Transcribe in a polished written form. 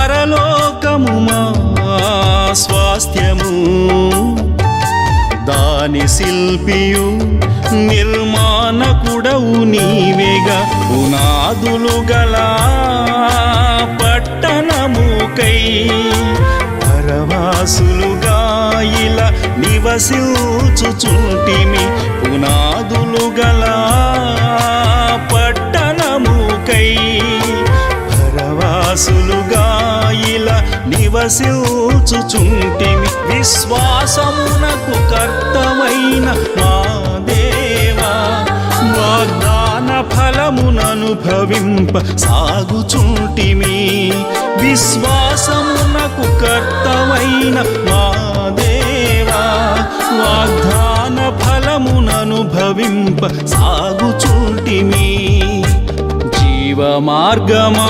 పరలోకము మా స్వాస్థ్యము దాని శిల్పియు నిర్మాణకుడవు నీవేగా పునాదులు గల పట్టణముకై పరవాసులుగా ఇలా నివసించుచుంటిమి పునాదులు గల పట్టణముకై పరవాసులుగా ఇలా నివసించుచుంటిమి విశ్వాసమునకు కర్తవైన మా దేవా వాగ్దాన ఫలముననుభవింప సాగుచుంటిమి విశ్వాసమునకు కర్తవైన మా దేవా వాగ్దాన ఫలముననుభవింప సాగుచుంటిమి జీవ మార్గమా